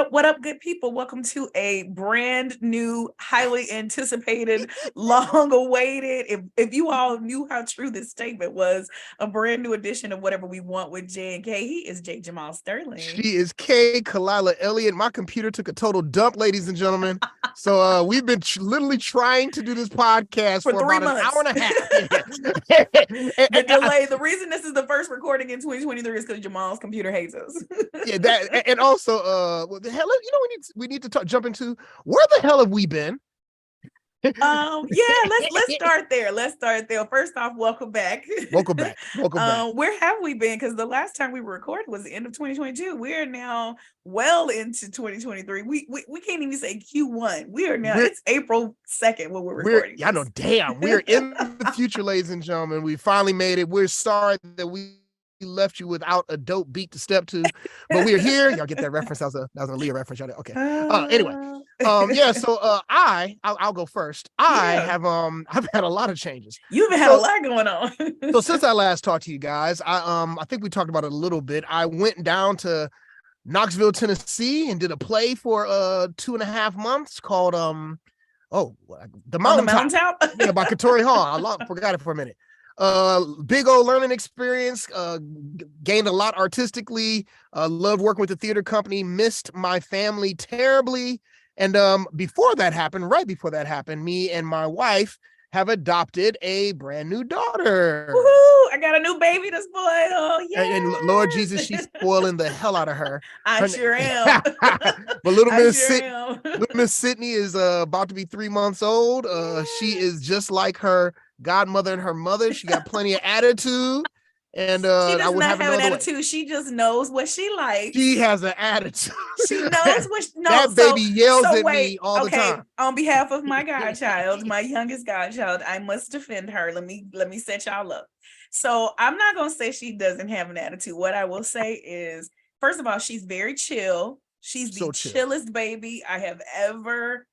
What up, good people? Welcome to a brand new, highly anticipated, long-awaited. If you all knew how true this statement was, a brand new edition of Whatever We Want with J and K. He is J. Jamal Sterling. She is K. Khalilah Elliott. My computer took a total dump, ladies and gentlemen. So we've been literally trying to do this podcast for about 3 months. An hour and a half. The delay. The reason this is the first recording in 2023 is because Jamal's computer hates us. Yeah, that, and also, what the hell? You know, we need to jump into where the hell have we been? Let's start there. First off, welcome back. Welcome back. Where have we been? Because the last time we were recording was the end of 2022. We are now well into 2023. We can't even say Q1. It's April 2nd when we're recording. I know, damn. We're in the future, ladies and gentlemen. We finally made it. We're sorry that we left you without a dope beat to step to, but we're here. Y'all get that reference? That was a Leah reference. Y'all okay. Anyway. So I'll go first. I've had a lot of changes. You've had a lot going on. So since I last talked to you guys, I think we talked about it a little bit. I went down to Knoxville, Tennessee, and did a play for 2.5 months called The Mountaintop. Yeah, by Katori Hall. I forgot it for a minute. Big old learning experience, gained a lot artistically, loved working with the theater company, missed my family terribly. And right before that happened, me and my wife have adopted a brand new daughter. Woohoo! I got a new baby to spoil. Yeah. And Lord Jesus, she's spoiling the hell out of her. Sure am. But little Miss Sydney is about to be 3 months old. She is just like her godmother and her mother. She got plenty of attitude. And she does not have an attitude. She just knows what she likes. She has an attitude. She knows what that baby yells at me all the time. On behalf of my godchild, my youngest godchild, I must defend her. Let me set y'all up. So I'm not gonna say she doesn't have an attitude. What I will say is, first of all, she's very chill. She's the chillest baby I have ever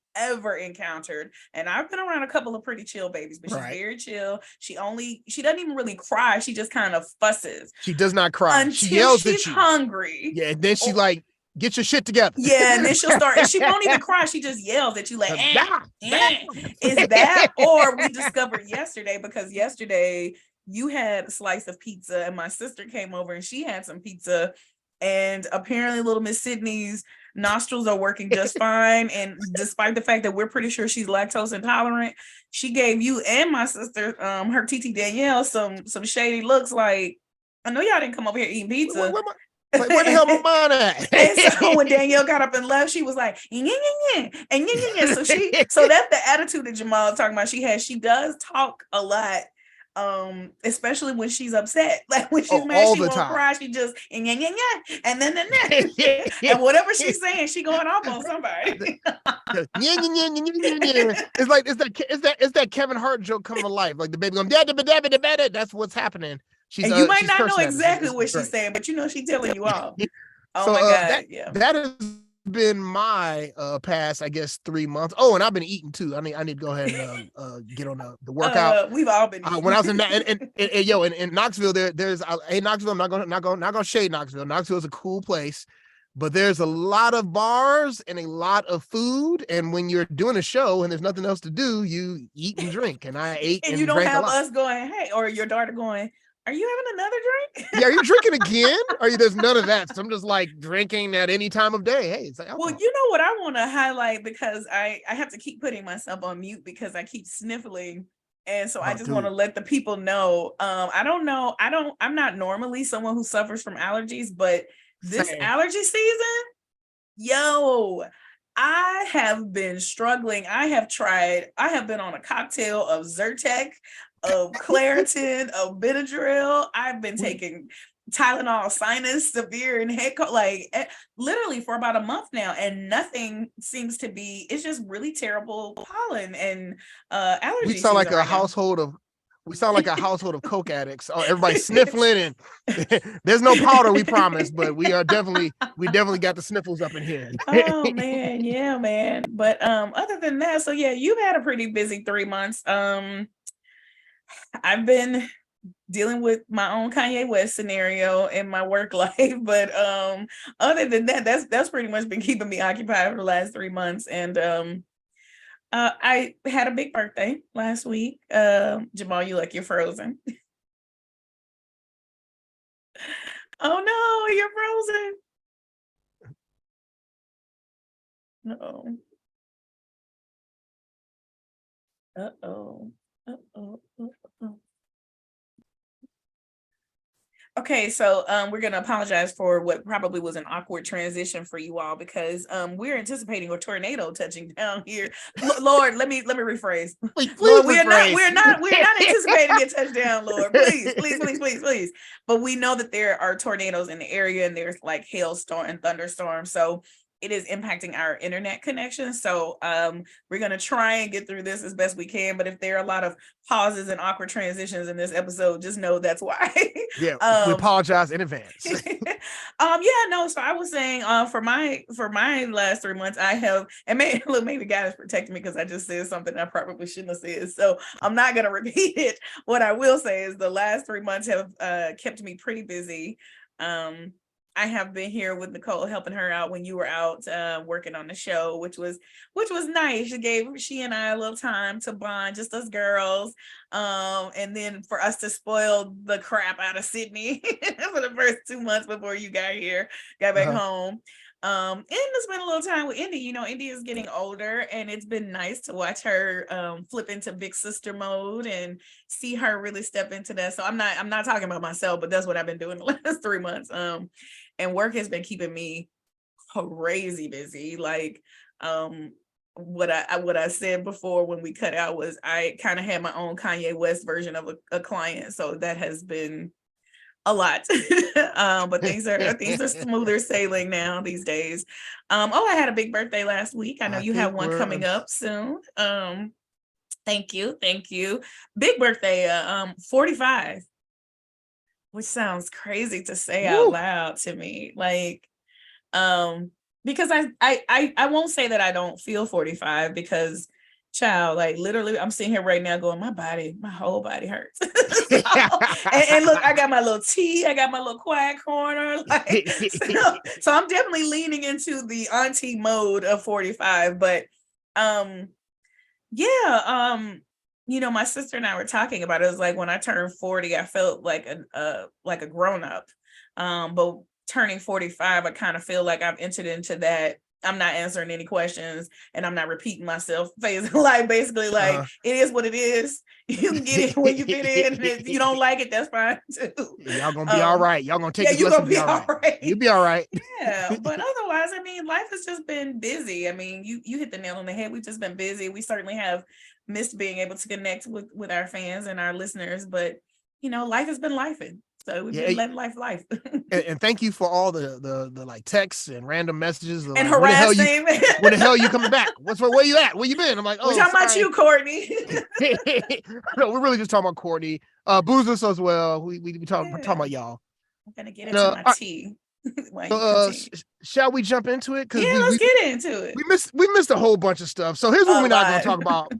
encountered, and I've been around a couple of pretty chill babies, but she's very chill. She doesn't even really cry. She just kind of fusses. She does not cry. Until she yells she's at you. Hungry. Yeah, and then she's like, get your shit together. Yeah, and then she'll start, and she won't even cry. She just yells at you like, Is that? Or we discovered yesterday, because yesterday you had a slice of pizza and my sister came over and she had some pizza, and apparently little Miss Sydney's nostrils are working just fine, and despite the fact that we're pretty sure she's lactose intolerant, she gave you and my sister, her TT Danielle, some shady looks like, I know y'all didn't come over here eating pizza. Where the hell mine at? And so when Danielle got up and left, she was like, yeah. So that's the attitude that Jamal is talking about. She does talk a lot. Especially when she's upset, like when she's mad, she won't cry. She just and then and whatever she's saying, she going off on somebody. It's that Kevin Hart joke coming to life, like the baby going da. That's what's happening. And you might not know exactly what she's saying, but you know she's telling you off. Oh my God! That is been my past, I guess, 3 months. Oh, and I've been eating too. I need to go ahead and get on the workout. We've all been eating. When I was in Knoxville, there's Knoxville. I'm not gonna shade Knoxville. Knoxville is a cool place, but there's a lot of bars and a lot of food. And when you're doing a show and there's nothing else to do, you eat and drink. And I ate and you don't drank have a lot. us going, hey, or your daughter going, are you having another drink? Yeah, are you drinking again? There's none of that. So I'm just like drinking at any time of day. Hey, it's like, well, you know what I want to highlight, because I have to keep putting myself on mute because I keep sniffling. And so I just want to let the people know. I'm not normally someone who suffers from allergies, but this allergy season, I have been struggling. I have been on a cocktail of Zyrtec, of Claritin, of Benadryl. I've been taking Tylenol, sinus, severe, and head cold, like literally for about a month now, and nothing seems to be. It's just really terrible pollen and allergies. We sound like a household of. We sound like a household of coke addicts. Oh, everybody sniffling, and there's no powder, we promise, but we definitely got the sniffles up in here. Oh man, yeah, man. But other than that, so yeah, you've had a pretty busy 3 months. I've been dealing with my own Kanye West scenario in my work life. But other than that, that's pretty much been keeping me occupied for the last 3 months. And I had a big birthday last week. Jamal, you like you're frozen. Oh no, you're frozen. Uh-oh. Uh-oh. Uh-oh. Uh-oh. Okay, so we're gonna apologize for what probably was an awkward transition for you all, because we're anticipating a tornado touching down here. Lord, let me rephrase. Please Lord, rephrase. we're not anticipating a touchdown, Lord. Please. But we know that there are tornadoes in the area, and there's like hailstorm and thunderstorms. So it is impacting our internet connection. So we're gonna try and get through this as best we can. But if there are a lot of pauses and awkward transitions in this episode, just know that's why. Yeah, we apologize in advance. No. So I was saying, for my last 3 months, I have, and maybe God is protecting me because I just said something I probably shouldn't have said. So I'm not gonna repeat it. What I will say is the last 3 months have kept me pretty busy. I have been here with Nicole, helping her out when you were out working on the show, which was nice. She and I a little time to bond, just us girls, and then for us to spoil the crap out of Sydney for the first 2 months before you got back home. And it's been a little time with Indy. Indy is getting older, and it's been nice to watch her flip into big sister mode and see her really step into that. So I'm not talking about myself, but that's what I've been doing the last 3 months. And work has been keeping me crazy busy. Like what I said before when we cut out was I kind of had my own Kanye West version of a client. So that has been a lot. But things are smoother sailing now these days. I had a big birthday last week. I know you have one coming up soon. Thank you. Big birthday, 45. Which sounds crazy to say out loud to me. Like, because I won't say that I don't feel 45, because child, like literally I'm sitting here right now going, my whole body hurts. and look, I got my little tea, I got my little quiet corner. Like, so I'm definitely leaning into the auntie mode of 45, but my sister and I were talking about it. It was like when I turned 40, I felt like a grown-up. But turning 45, I kind of feel like I've entered into that. I'm not answering any questions and I'm not repeating myself phase of life. Basically, like it is what it is. You can get it when you get in, and if you don't like it, that's fine too. Y'all gonna be all right. Y'all gonna take this you're lesson, gonna be all right. You'll be all right. Yeah, but otherwise, I mean, life has just been busy. I mean, you hit the nail on the head. We've just been busy. We certainly have missed being able to connect with our fans and our listeners, but life has been lifing. So we've been letting life. And thank you for all the like texts and random messages and like, harassing. When the hell you coming back? Where you at? Where you been? I'm like, we're talking about you, Courtney. No, we're really just talking about Courtney. Boozus as well. We talking about y'all. I'm gonna get into my tea. Shall we jump into it? Let's get into it. We missed a whole bunch of stuff. So here's what we're not going to talk about.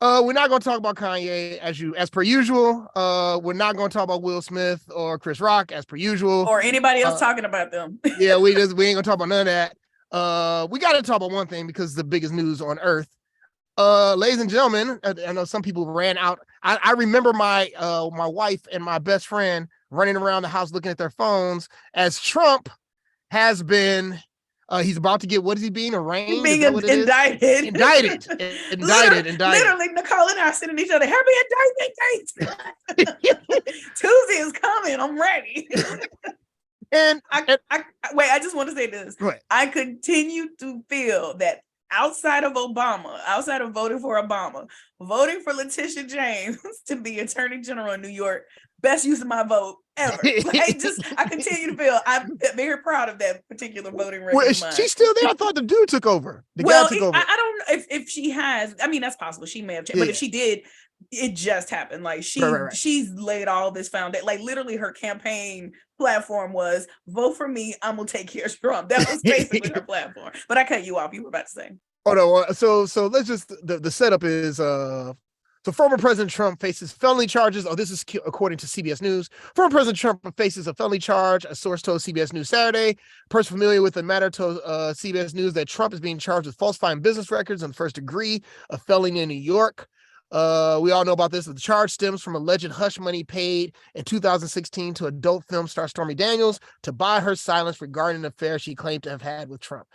We're not going to talk about Kanye as per usual. We're not going to talk about Will Smith or Chris Rock as per usual, or anybody else talking about them. Yeah, we ain't gonna talk about none of that. We got to talk about one thing because it's the biggest news on earth. Ladies and gentlemen, I know some people ran out. I remember my wife and my best friend running around the house looking at their phones as Trump has been. He's about to get, what is he being arraigned? Being indicted. Indicted. Literally, Nicole and I are sitting each other. Happy indictment date. Tuesday is coming. I'm ready. And I just want to say this. I continue to feel that outside of voting for Obama, voting for Letitia James to be Attorney General in New York, best use of my vote ever. I continue to feel I'm very proud of that particular voting record. Well, is she still there? I thought the dude took over. Guy took over. I don't know if she has. I mean, that's possible. She may have changed, but if she did, it just happened. Like she's laid all this foundation. Like literally, her campaign platform was vote for me. I'm gonna take care of Trump. That was basically her platform. But I cut you off. You were about to say. Oh no. So let's just the setup is So former President Trump faces felony charges. Oh, this is according to CBS News. Former President Trump faces a felony charge. A source told CBS News Saturday. A person familiar with the matter told CBS News that Trump is being charged with falsifying business records in the first degree, a felony in New York. We all know about this. The charge stems from alleged hush money paid in 2016 to adult film star Stormy Daniels to buy her silence regarding an affair she claimed to have had with Trump.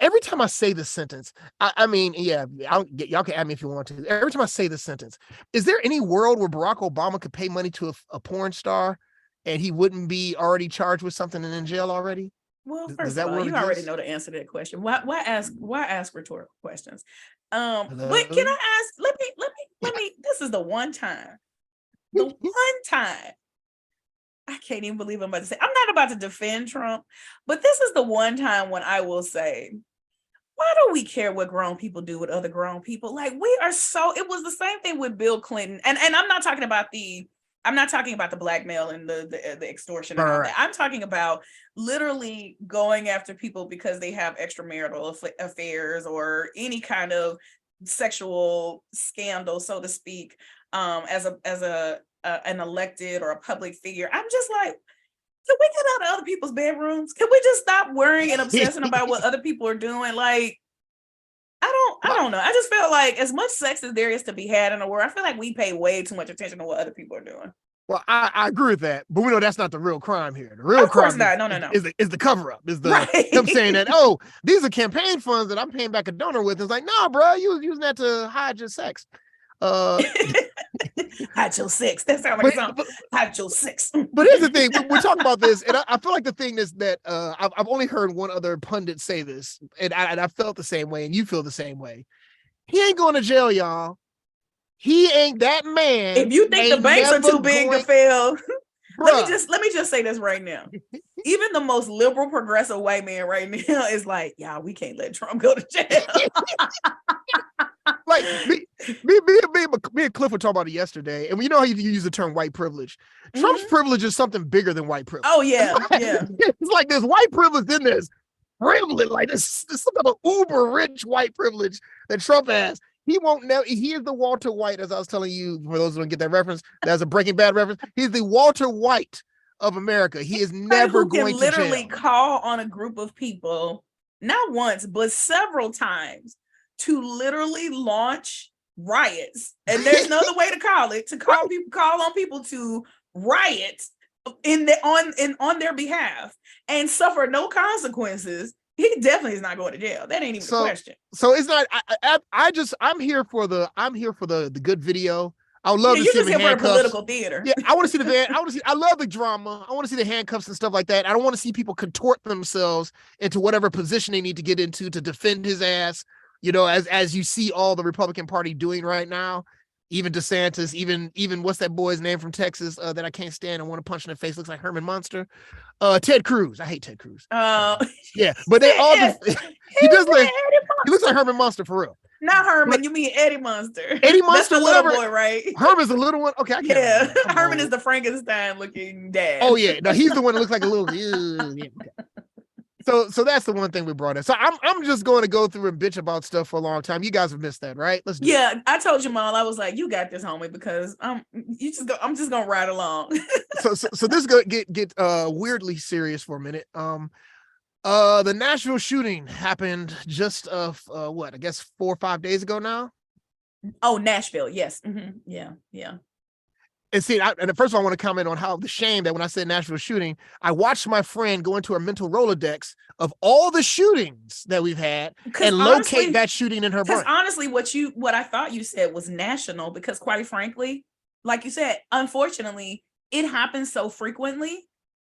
Every time I say this sentence, I mean, yeah, y'all can add me if you want to. Every time I say this sentence, is there any world where Barack Obama could pay money to a porn star and he wouldn't be already charged with something and in jail already? Well, first of all, you already know the answer to that question. Why ask rhetorical questions? But can I ask? Let me. This is the one time. The one time. I can't even believe I'm about to say. I'm not about to defend Trump, but this is the one time when I will say, why do we care what grown people do with other grown people? Like, we are so. It was the same thing with Bill Clinton, and I'm not talking about the blackmail and the extortion and all that. I'm talking about literally going after people because they have extramarital affairs or any kind of sexual scandal, so to speak, as an elected or a public figure. I'm just like, can we get out of other people's bedrooms? Can we just stop worrying and obsessing about what other people are doing? Like, I don't know. I just feel like as much sex as there is to be had in the world, I feel like we pay way too much attention to what other people are doing. Well, I agree with that, but we know that's not the real crime here. The real crime is the cover up. Is them saying that, oh, these are campaign funds that I'm paying back a donor with. It's like, no, bro, you was using that to hide your sex. Hide your sex. That sounds like something. Hide your sex. But here's the thing: we're talking about this, and I feel like the thing is that I've only heard one other pundit say this, and I felt the same way, and you feel the same way. He ain't going to jail, y'all. He ain't that man. If you think the banks are too big to fail, let me just say this right now. Even the most liberal, progressive white man right now is like, yeah, we can't let Trump go to jail. Like me and Cliff were talking about it yesterday, and we know how you use the term white privilege. Trump's privilege is something bigger than white privilege. Oh yeah, yeah. It's like there's white privilege in this privilege, like there's some kind of uber rich white privilege that Trump has. He won't know. He is the Walter White, as I was telling you, for those who don't get that reference. That's a Breaking Bad reference. He's the Walter White of America. He is never going to literally call on a group of people, not once, but several times, to literally launch riots. And there's no other way to call it, to call on people to riot on their behalf and suffer no consequences. He definitely is not going to jail. That ain't even a question. So it's not. I'm here for the good video. I would love to see him in handcuffs. For political theater. Yeah, I want to see I love the drama. I want to see the handcuffs and stuff like that. I don't want to see people contort themselves into whatever position they need to get into to defend his ass. You know, as you see all the Republican Party doing right now. Even DeSantis, even what's that boy's name from Texas that I can't stand and want to punch in the face, looks like Herman Munster. Ted Cruz. I hate Ted Cruz. Yeah, but they all he looks like Herman Munster for real. Not Herman, you mean Eddie Munster. Eddie Munster, that's the whatever. Little boy, right? Herman's the little one. Okay, I can't. Yeah, Herman is the Frankenstein looking dad. Oh yeah, no, he's the one that looks like a little. Yeah, okay. So that's the one thing we brought in. So I'm just going to go through and bitch about stuff for a long time. You guys have missed that, right? Let's do it. I told Jamal, I was like, you got this, homie, because I'm just gonna ride along. so this is gonna get weirdly serious for a minute. The Nashville shooting happened just I guess 4 or 5 days ago now. Oh, Nashville, yes. Mm-hmm. Yeah. And see, first of all, I want to comment on how the shame that when I said Nashville shooting, I watched my friend go into her mental Rolodex of all the shootings that we've had and locate that shooting in her brain. Because honestly, what I thought you said was national, because quite frankly, like you said, unfortunately, it happens so frequently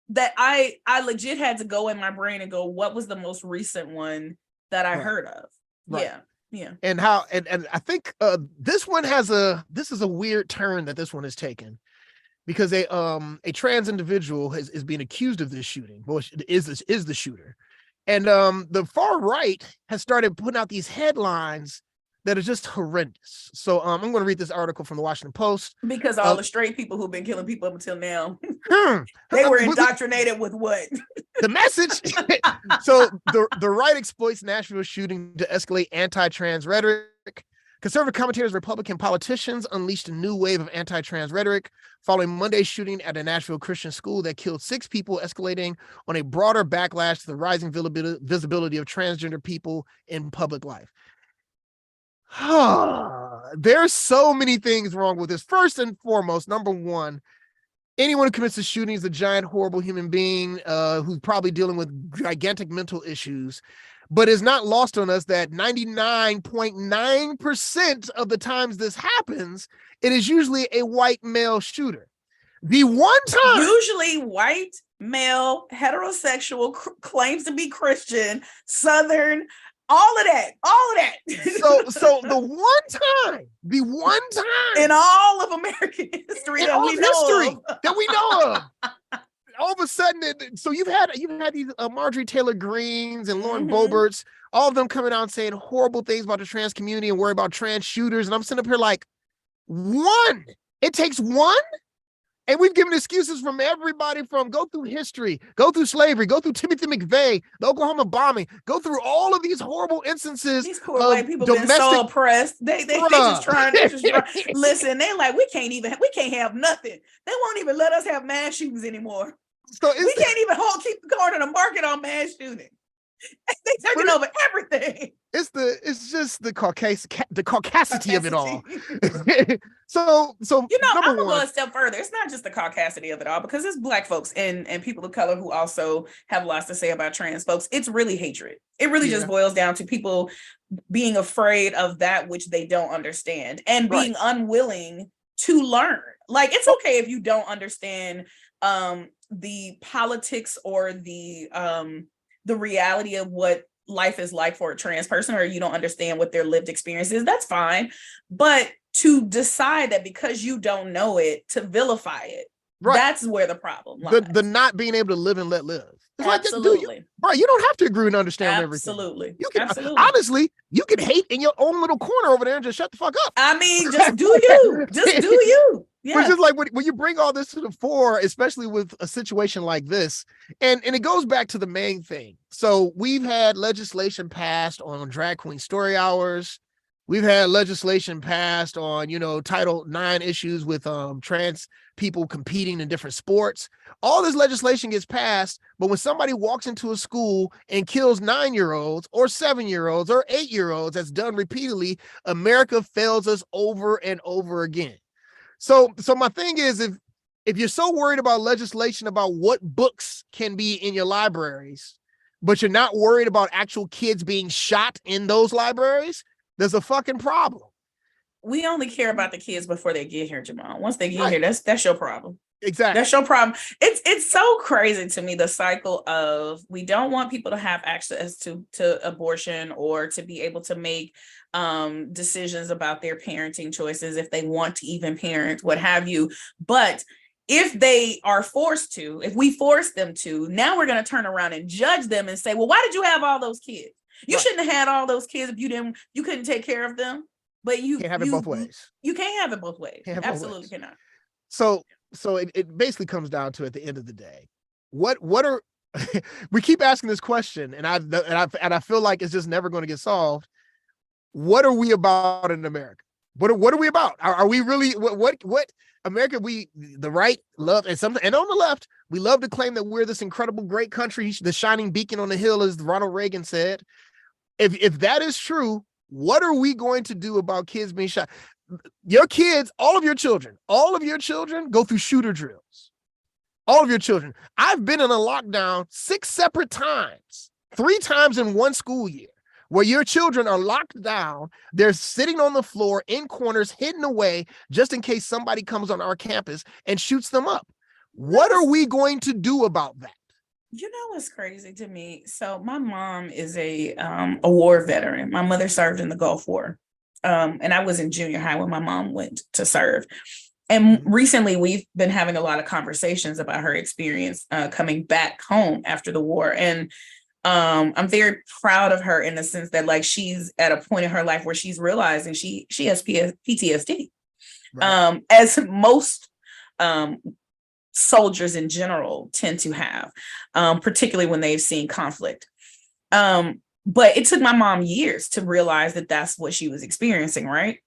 that I legit had to go in my brain and go, what was the most recent one that I heard of? Right. Yeah. And I think this is a weird turn that this one has taken, because a trans individual is being accused of this shooting. Well, is the shooter, and the far right has started putting out these headlines that are just horrendous. So I'm going to read this article from the Washington Post. Because all the straight people who've been killing people up until now, they were indoctrinated with what? The message. So the right exploits Nashville shooting to escalate anti-trans rhetoric. Conservative commentators, Republican politicians unleashed a new wave of anti-trans rhetoric following Monday's shooting at a Nashville Christian school that killed 6 people, escalating on a broader backlash to the rising visibility of transgender people in public life. There's so many things wrong with this. First and foremost, number one, anyone who commits a shooting is a giant, horrible human being who's probably dealing with gigantic mental issues. But it's not lost on us that 99.9% of the times this happens, it is usually a white male shooter. The one time, usually white male, heterosexual, claims to be Christian, Southern, all of that. So the one time in all of American history that we know of. All of a sudden, so you've had these Marjorie Taylor Greens and Lauren Boeberts, all of them coming out and saying horrible things about the trans community and worry about trans shooters. And I'm sitting up here like, it takes one? And we've given excuses from everybody from go through history, go through slavery, go through Timothy McVeigh, the Oklahoma bombing, go through all of these horrible instances. These poor white people been so oppressed. They just trying. Listen, they like, we can't have nothing. They won't even let us have mass shootings anymore. So we can't even keep the card in the market on mass shooting. They taking over everything. It's just the caucasity of it all. so I'm gonna go a step further. It's not just the caucasity of it all, because it's Black folks and people of color who also have lots to say about trans folks. It's really hatred. It really just boils down to people being afraid of that which they don't understand and being unwilling to learn. Like, it's okay if you don't understand the politics or the reality of what life is like for a trans person, or you don't understand what their lived experience is. That's fine. But to decide that because you don't know it, to vilify it, that's where the problem lies. The not being able to live and let live. It's absolutely. You don't have to agree and understand absolutely. Everything. You can, honestly, you can hate in your own little corner over there and just shut the fuck up. I mean, just do you. Just do you. Yeah. Which is like when you bring all this to the fore, especially with a situation like this, and it goes back to the main thing. So we've had legislation passed on drag queen story hours. We've had legislation passed on, Title IX issues with trans people competing in different sports. All this legislation gets passed, but when somebody walks into a school and kills 9-year-olds or 7-year-olds or 8-year-olds, that's done repeatedly, America fails us over and over again. So my thing is, if you're so worried about legislation about what books can be in your libraries, but you're not worried about actual kids being shot in those libraries, there's a fucking problem. We only care about the kids before they get here, Jamal. Once they get here, that's your problem. Exactly. That's your problem. It's so crazy to me, the cycle of, we don't want people to have access to abortion or to be able to make decisions about their parenting choices, if they want to even parent, what have you. But if they are forced to, if we force them to, now we're going to turn around and judge them and say, well, why did you have all those kids? You shouldn't have had all those kids if you couldn't take care of them. But you can't have it both ways. You can't have it both ways. Absolutely cannot. So it basically comes down to, at the end of the day, what are we keep asking this question, and I feel like it's just never going to get solved. What are we about in America? What are we about? Are we really what America? The right love, and on the left, we love to claim that we're this incredible, great country, the shining beacon on the hill, as Ronald Reagan said. If that is true, what are we going to do about kids being shot? Your kids, all of your children go through shooter drills. All of your children. I've been in a lockdown 6 separate times, 3 times in one school year, where your children are locked down. They're sitting on the floor in corners, hidden away, just in case somebody comes on our campus and shoots them up. What are we going to do about that? You know what's crazy to me? So my mom is a war veteran. My mother served in the Gulf War. And I was in junior high when my mom went to serve. And recently we've been having a lot of conversations about her experience coming back home after the war. And I'm very proud of her in the sense that, like, she's at a point in her life where she's realizing she has PTSD, right. As most soldiers in general tend to have, particularly when they've seen conflict. But it took my mom years to realize that that's what she was experiencing, right?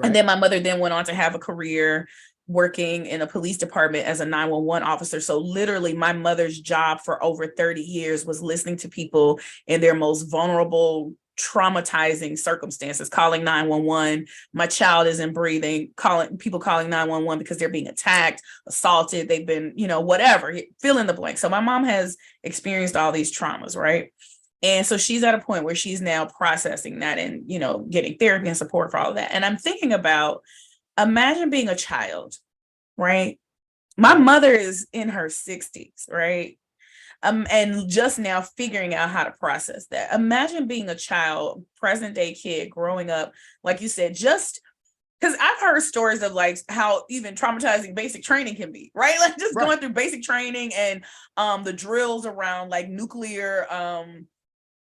And then my mother then went on to have a career working in a police department as a 911 officer. So literally my mother's job for over 30 years was listening to people in their most vulnerable, traumatizing circumstances, calling 911. My child isn't breathing, calling 911 because they're being attacked, assaulted, they've been, whatever, fill in the blank. So my mom has experienced all these traumas, right? And so she's at a point where she's now processing that and, getting therapy and support for all of that. And I'm thinking about, imagine being a child, right? My mother is in her 60s, right? And just now figuring out how to process that. Imagine being a child, present day kid growing up, like you said, just because I've heard stories of like how even traumatizing basic training can be, right? Like just going through basic training and the drills around like nuclear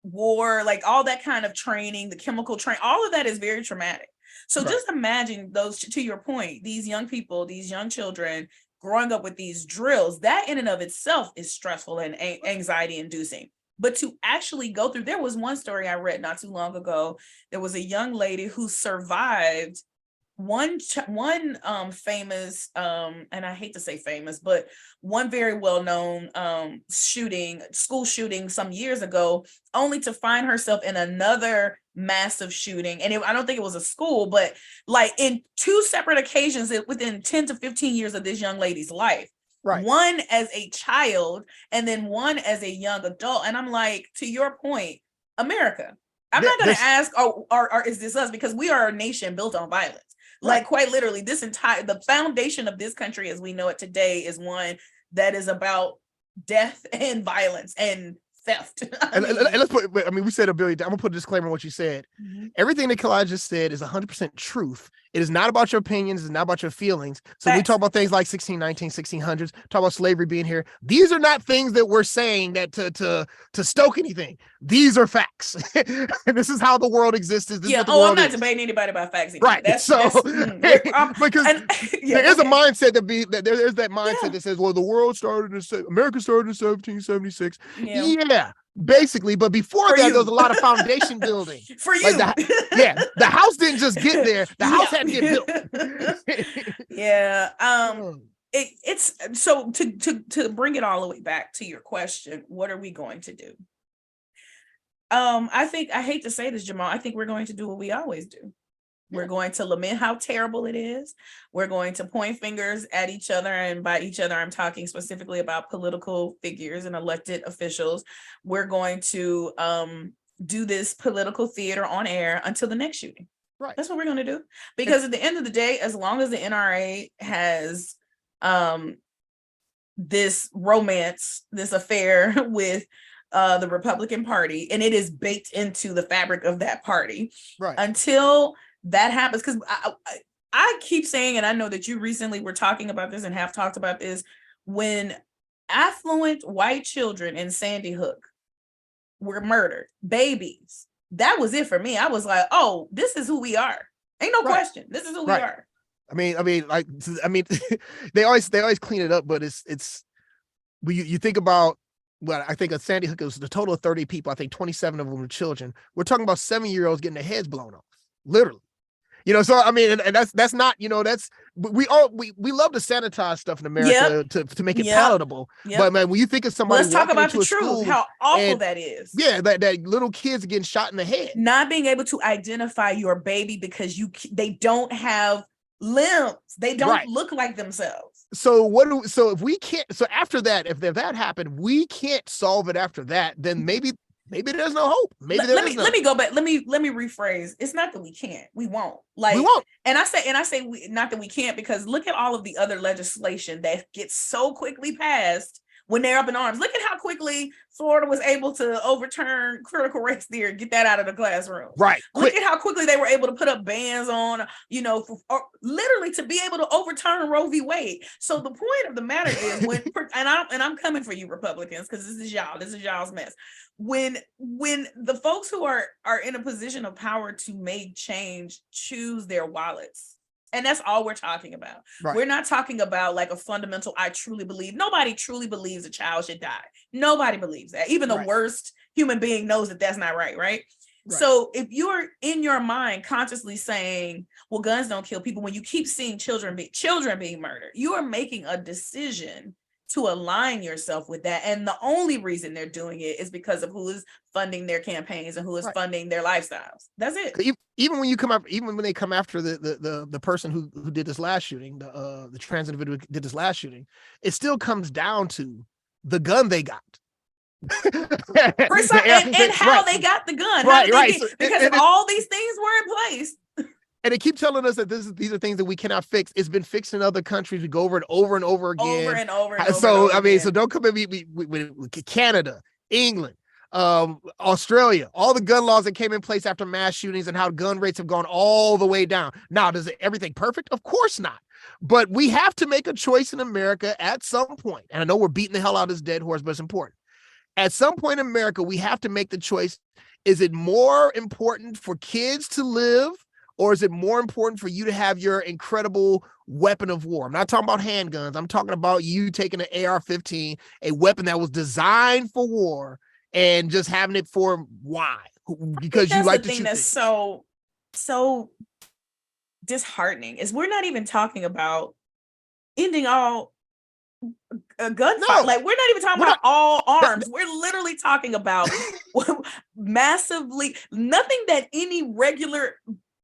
war, like all that kind of training, the chemical train, all of that is very traumatic. So just imagine those, to your point, these young people, these young children growing up with these drills, that in and of itself is stressful and anxiety inducing. But to actually go through, there was one story I read not too long ago. There was a young lady who survived one famous and I hate to say famous, but one very well-known school shooting some years ago, only to find herself in another massive shooting. And I don't think it was a school, but like in two separate occasions within 10 to 15 years of this young lady's life. One as a child and then one as a young adult. And I'm like, to your point, America, I'm not going to ask, or is this us? Because we are a nation built on violence. Like quite literally, the foundation of this country as we know it today is one that is about death and violence and theft. We said a billion. I'm gonna put a disclaimer on what you said. Everything that Khalilah just said is 100% truth. It is not about your opinions. It's not about your feelings. So we talk about things like 1619, 1600s, talk about slavery being here. These are not things that we're saying that to stoke anything. These are facts. And this is how the world exists. I'm not debating anybody about facts anymore. Right. Because there is a mindset there's that mindset that says, well, the world started America started in 1776. Yeah. Basically, but before that, there was a lot of foundation building. For you. Like the house didn't just get there. The house had to get built. It's so to bring it all the way back to your question, what are we going to do? I hate to say this, Jamal, I think we're going to do what we always do. We're going to lament how terrible it is. We're going to point fingers at each other, and by each other, I'm talking specifically about political figures and elected officials. We're going to do this political theater on air until the next shooting. That's what we're going to do. Because at the end of the day, as long as the NRA has this romance, this affair with the Republican Party, and it is baked into the fabric of that party, until that happens, because I keep saying, and I know that you recently were talking about this and have talked about this, when affluent white children in Sandy Hook were murdered, babies, that was it for me. I was like, oh, this is who we are. Ain't no question. This is who we are. They always clean it up, but it's you think about, well, I think at Sandy Hook it was the total of 30 people. I think 27 of them were children. We're talking about 7-year-olds getting their heads blown off, literally. So and that's not, that's we love to sanitize stuff in America to make it palatable. But man, when you think of somebody, let's talk about the truth, how awful that is. That little kids getting shot in the head, not being able to identify your baby because they don't have limbs, they don't look like themselves. So if we can't, so after that, if that happened, we can't solve it after that, then maybe there's no hope. Let me go back. Let me rephrase. It's not that we can't. We won't. We won't. And I say not that we can't, because look at all of the other legislation that gets so quickly passed when they're up in arms. Look at how quickly Florida was able to overturn critical race theory, get that out of the classroom. Look at how quickly they were able to put up bans on, literally to be able to overturn Roe v. Wade. So the point of the matter is, and I'm coming for you Republicans, because this is y'all's mess. When the folks who are in a position of power to make change choose their wallets And that's all we're talking about. Right. We're not talking about like a fundamental, I truly believe. Nobody truly believes a child should die. Nobody believes that. Even the worst human being knows that that's not right, right? So if you're in your mind consciously saying, well, guns don't kill people, when you keep seeing children being murdered, you are making a decision to align yourself with that. And the only reason they're doing it is because of who is funding their campaigns and who is funding their lifestyles. That's it. Even when you come up, even when they come after the person who did this last shooting, the trans individual who did this last shooting, it still comes down to the gun they got. and how they got the gun. Because all these things were in place. And they keep telling us that these are things that we cannot fix. It's been fixed in other countries. We go over it over and over again. Over and over and over. So I mean, so don't come at me with Canada, England, Australia, all the gun laws that came in place after mass shootings and how gun rates have gone all the way down. Now, does everything perfect? Of course not. But we have to make a choice in America at some point. And I know we're beating the hell out of this dead horse, but it's important. At some point in America, we have to make the choice. Is it more important for kids to live, or is it more important for you to have your incredible weapon of war? I'm not talking about handguns. I'm talking about you taking an AR-15, a weapon that was designed for war, and just having it for why? Because you like to shoot things. That's so disheartening is we're not even talking about ending all gunfire. Like we're not even talking about all arms. We're literally talking about massively nothing that any regular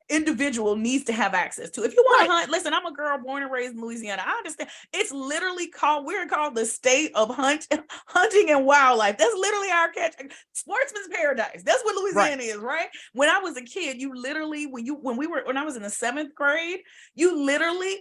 individual needs to have access to. If you want to hunt, listen, I'm a girl born and raised in Louisiana. I understand. It's literally we're called the state of hunting and wildlife. That's literally our sportsman's paradise. That's what Louisiana is, right? When I was a kid, you literally, when I was in the 7th grade,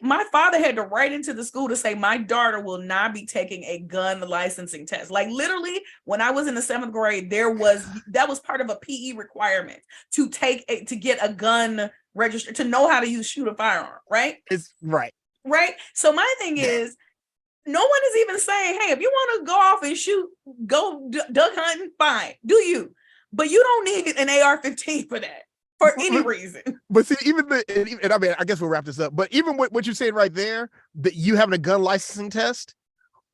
my father had to write into the school to say, my daughter will not be taking a gun licensing test. Like literally, when I was in the 7th grade, that was part of a PE requirement to get a gun register, to know how to shoot a firearm, right? It's right. So my thing is, no one is even saying, hey, if you want to go off and shoot, go duck hunting, fine, do you? But you don't need an AR-15 for that, for any reason. But see, and I mean, I guess we'll wrap this up, but even what you're saying right there, that you having a gun licensing test,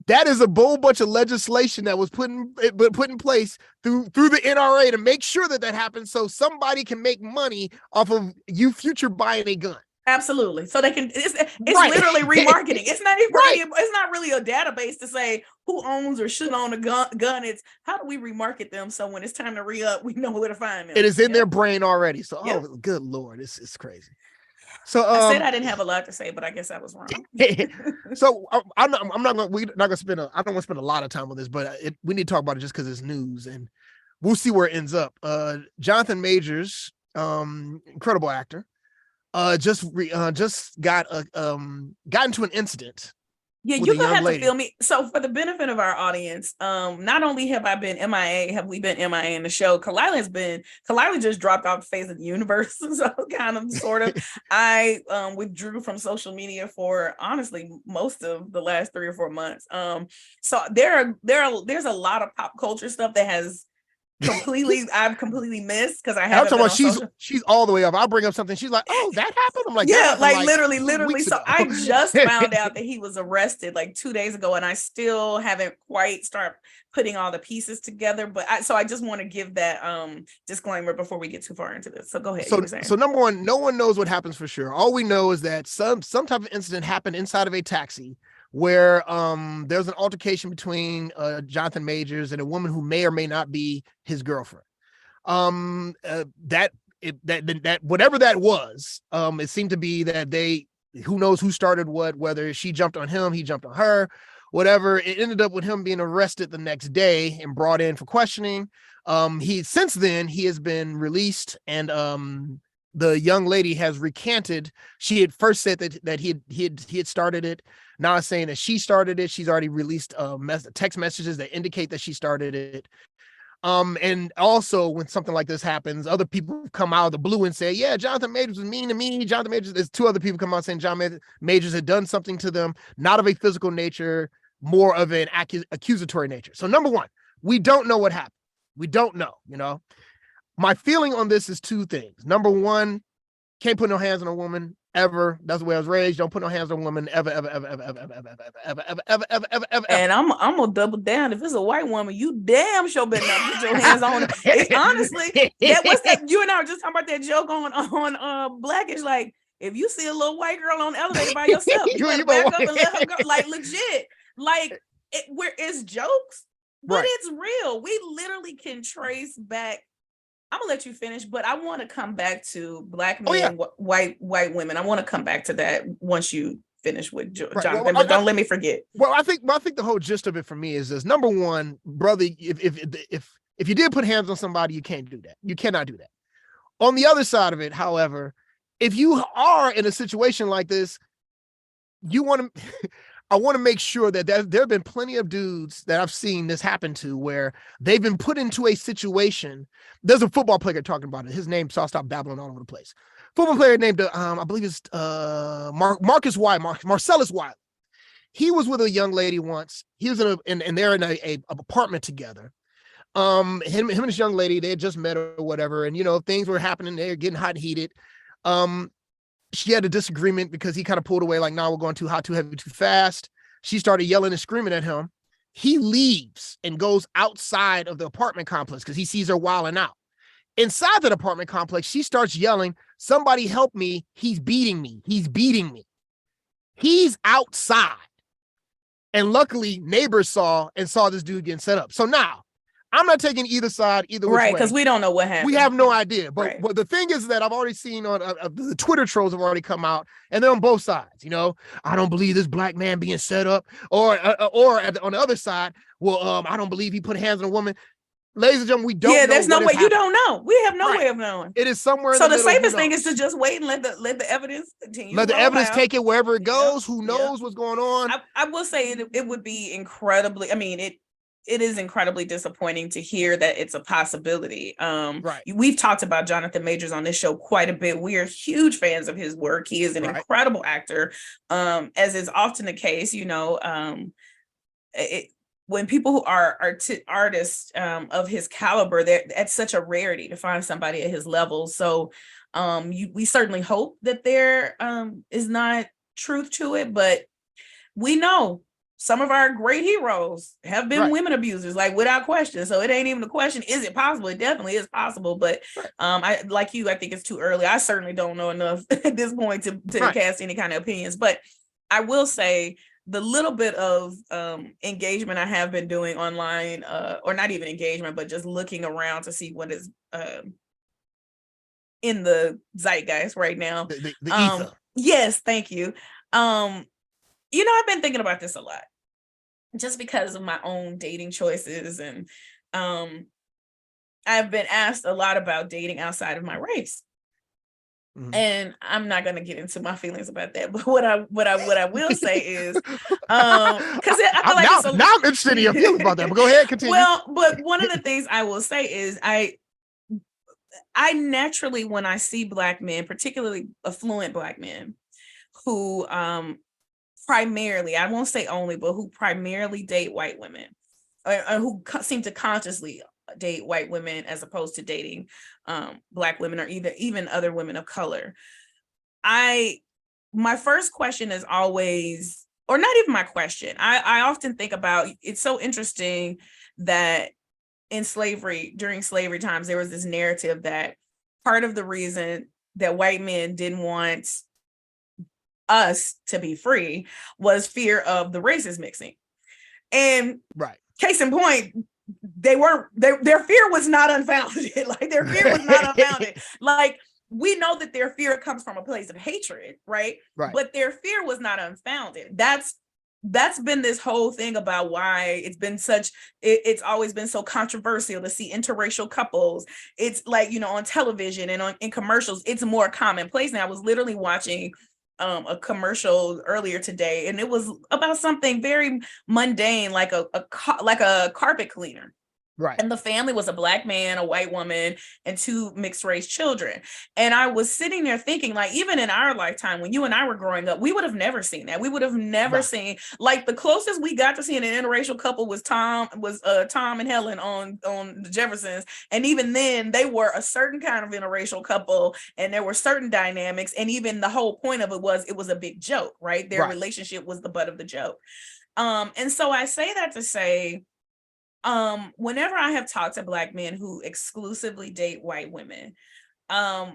that is a whole bunch of legislation that was put in place through the NRA to make sure that happens, so somebody can make money off of you future buying a gun. Absolutely. So they can. It's literally remarketing. It's not even it's not really a database to say who owns or should own a gun. It's how do we remarket them so when it's time to re-up, we know where to find them. It is in their brain already. So oh, good Lord, it's crazy. So I said I didn't have a lot to say, but I guess I was wrong. So I don't want to spend a lot of time on this, but we need to talk about it just because it's news, and we'll see where it ends up. Jonathan Majors, incredible actor, just got into an incident. Yeah, you're gonna have to feel me. So for the benefit of our audience, not only have I been MIA, have we been MIA in the show, Khalilah just dropped off the face of the universe. So kind of sort of I withdrew from social media for honestly most of the last 3 or 4 months. So there's a lot of pop culture stuff that has I've completely missed because I haven't. I'm talking about she's all the way up. I'll bring up something. She's like, "Oh, that happened." I'm like, "Yeah, like literally." So I just found out that he was arrested like 2 days ago, and I still haven't quite started putting all the pieces together. But I just want to give that disclaimer before we get too far into this. So go ahead. So number one, no one knows what happens for sure. All we know is that some type of incident happened inside of a taxi, where there's an altercation between Jonathan Majors and a woman who may or may not be his girlfriend. That whatever that was, it seemed to be that who knows who started what, whether she jumped on him, he jumped on her, whatever. It ended up with him being arrested the next day and brought in for questioning. Since then he has been released, and the young lady has recanted. She had first said that he had started it. Now saying that she started it. She's already released text messages that indicate that she started it. And also when something like this happens, other people come out of the blue and say, yeah, Jonathan Majors was mean to me. Jonathan Majors, there's 2 other people come out saying Jonathan Majors had done something to them, not of a physical nature, more of an accusatory nature. So number one, we don't know what happened. We don't know, My feeling on this is 2 things. Number one, can't put no hands on a woman ever. That's the way I was raised. Don't put no hands on women ever, ever, ever, ever, ever, ever, ever, ever, ever, ever, ever, ever, ever, ever. And I'm gonna double down. If it's a white woman, you damn sure better not put your hands on it. Honestly, what's that? You and I were just talking about that joke on Blackish. Like, if you see a little white girl on the elevator by yourself, you better back up and let her go. Like, legit. Like, it's jokes, but it's real. We literally can trace back. I'm gonna let you finish, but I want to come back to Black men, white women. I want to come back to that once you finish with Jonathan, but don't let me forget. Well, I think the whole gist of it for me is this: number one, brother, if you did put hands on somebody, you can't do that. You cannot do that. On the other side of it, however, if you are in a situation like this, you want to. I want to make sure that there have been plenty of dudes that I've seen this happen to where they've been put into a situation. There's a football player talking about it. His name, so I'll stop babbling all over the place. Football player named, I believe it's Marcellus Wiley. He was with a young lady once. He was and they're in a apartment together. Him and this young lady, they had just met or whatever, and things were happening. They're getting hot and heated. She had a disagreement because he kind of pulled away, like, "Nah, we're going too hot, too heavy, too fast." She started yelling and screaming at him. He leaves and goes outside of the apartment complex because he sees her wilding out. Inside the apartment complex, she starts yelling, "Somebody help me. He's beating me. He's beating me." He's outside. And luckily, neighbors saw this dude getting set up. So now, I'm not taking either side, either way. Right, because we don't know what happened. We have no idea. But the thing is that I've already seen on the Twitter trolls have already come out, and they're on both sides. I don't believe this black man being set up, or on the other side, I don't believe he put hands on a woman. Ladies and gentlemen, we don't know. Yeah, there's no way. You don't know. We have no way of knowing. It is somewhere in so the the safest thing is to just wait and let the evidence continue. Let the evidence take it wherever it goes. Who knows what's going on? I will say it would be incredibly, it is incredibly disappointing to hear that it's a possibility. We've talked about Jonathan Majors on this show quite a bit. We are huge fans of his work. He is an incredible actor, as is often the case. When people who are artists of his caliber, that's such a rarity to find somebody at his level. So we certainly hope that there is not truth to it, but we know some of our great heroes have been women abusers, like, without question. So it ain't even a question. Is it possible? It definitely is possible. But I think it's too early. I certainly don't know enough at this point to cast any kind of opinions. But I will say the little bit of engagement I have been doing online, or not even engagement, but just looking around to see what is in the zeitgeist right now. The ether. Yes, thank you. I've been thinking about this a lot just because of my own dating choices. And I've been asked a lot about dating outside of my race. Mm-hmm. And I'm not going to get into my feelings about that. But what I will say is, because I feel like now I'm interested in your feelings about that. But go ahead, continue. Well, but one of the things I will say is I naturally, when I see Black men, particularly affluent Black men, who primarily, I won't say only, but who primarily date white women, or who seem to consciously date white women as opposed to dating Black women, or even other women of color. My first question is always, or not even my question, I often think about, it's so interesting that during slavery times, there was this narrative that part of the reason that white men didn't want us to be free was fear of the races mixing. And case in point, their fear was not unfounded. Like, their fear was not unfounded. Like, we know that their fear comes from a place of hatred, right? But their fear was not unfounded. That's been this whole thing about why it's always been so controversial to see interracial couples. It's like, on television and in commercials, it's more commonplace now. I was literally watching a commercial earlier today, and it was about something very mundane, like a carpet cleaner. Right. And the family was a Black man, a white woman, and 2 mixed race children. And I was sitting there thinking, like, even in our lifetime, when you and I were growing up, we would have never seen that. We would have never seen, like, the closest we got to seeing an interracial couple was Tom and Helen on the Jeffersons. And even then, they were a certain kind of interracial couple, and there were certain dynamics. And even the whole point of it was a big joke, right? Their relationship was the butt of the joke. And so I say that to say, whenever I have talked to Black men who exclusively date white women, I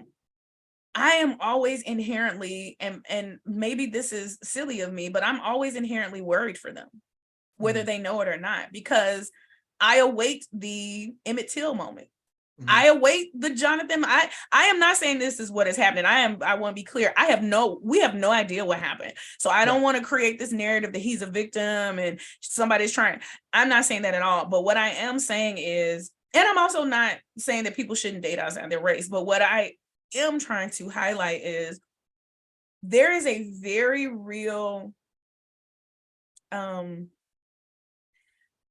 am always inherently, and maybe this is silly of me, but I'm always inherently worried for them, whether they know it or not, because I await the Emmett Till moment. I await the Jonathan. I am not saying this is what is happening. I want to be clear. We have no idea what happened. So I don't want to create this narrative that he's a victim and somebody's trying. I'm not saying that at all. But what I am saying is, and I'm also not saying that people shouldn't date outside their race, but what I am trying to highlight is there is a very real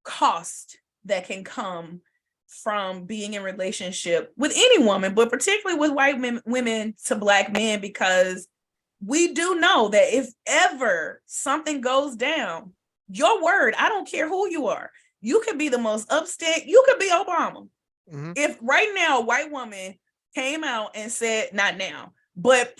cost that can come from being in relationship with any woman, but particularly with white women to Black men, because we do know that if ever something goes down, your word, I don't care who you are, you could be the most upstate, you could be Obama. If right now a white woman came out and said, not now, but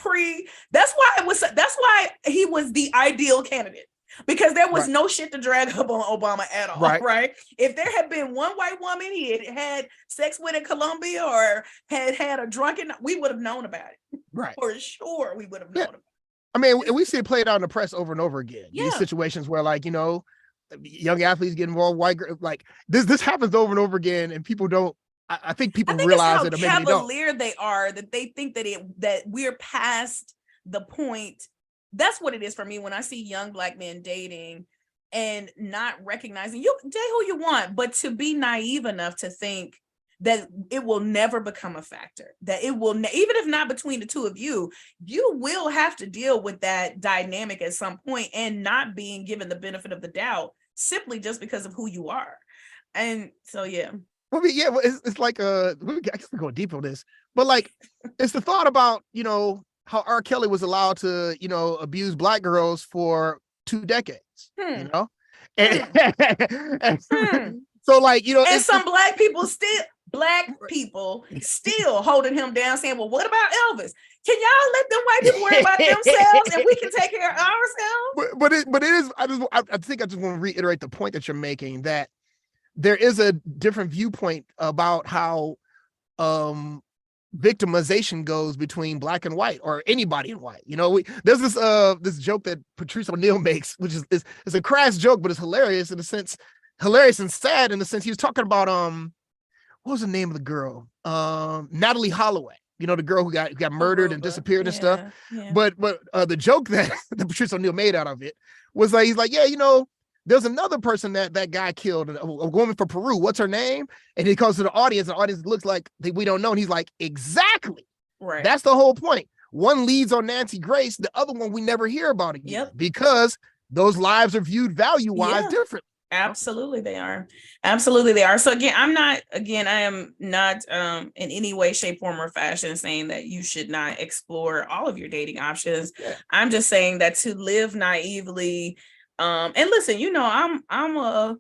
that's why he was the ideal candidate. Because there was no shit to drag up on Obama at all, right? If there had been one white woman he had sex with in Colombia or had a drunken, we would have known about it. Right. For sure, we would have known about it. I mean, we see it played out in the press over and over again. These situations where, like, you know, young athletes get involved, like this happens over and over again, and people don't. I think people realize it, or maybe they don't. Cavalier they are, that they think that we're past the point. That's what it is for me when I see young Black men dating and not recognizing, you date who you want, but to be naive enough to think that it will never become a factor, that it will, even if not between the two of you will have to deal with that dynamic at some point and not being given the benefit of the doubt simply just because of who you are. And so, yeah. Well, it's like, I guess we're going deep on this, but like, it's the thought about, you know, how R. Kelly was allowed to, you know, abuse Black girls for 2 decades, you know? And so, like, you know, and some Black people still holding him down, saying, well, what about Elvis? Can y'all let them white people worry about themselves and we can take care of ourselves? But it is, I think I just want to reiterate the point that you're making, that there is a different viewpoint about how victimization goes between Black and white, or anybody in white. You know, there's this joke that Patrice O'Neal makes, which is a crass joke, but it's hilarious in the sense, hilarious and sad in the sense he was talking about what was the name of the girl? Natalie Holloway. You know, the girl who got murdered and disappeared and stuff. Yeah. But the joke that Patrice O'Neal made out of it was like, he's like, yeah, you know, there's another person that guy killed, a woman from Peru. What's her name? And he goes to the audience. The audience looks like we don't know. And he's like, exactly. Right. That's the whole point. One leads on Nancy Grace. The other one we never hear about again, because those lives are viewed value-wise differently. Absolutely, they are. Absolutely, they are. So I am not in any way, shape, form, or fashion saying that you should not explore all of your dating options. Yeah. I'm just saying that to live naively. And listen, you know, I'm a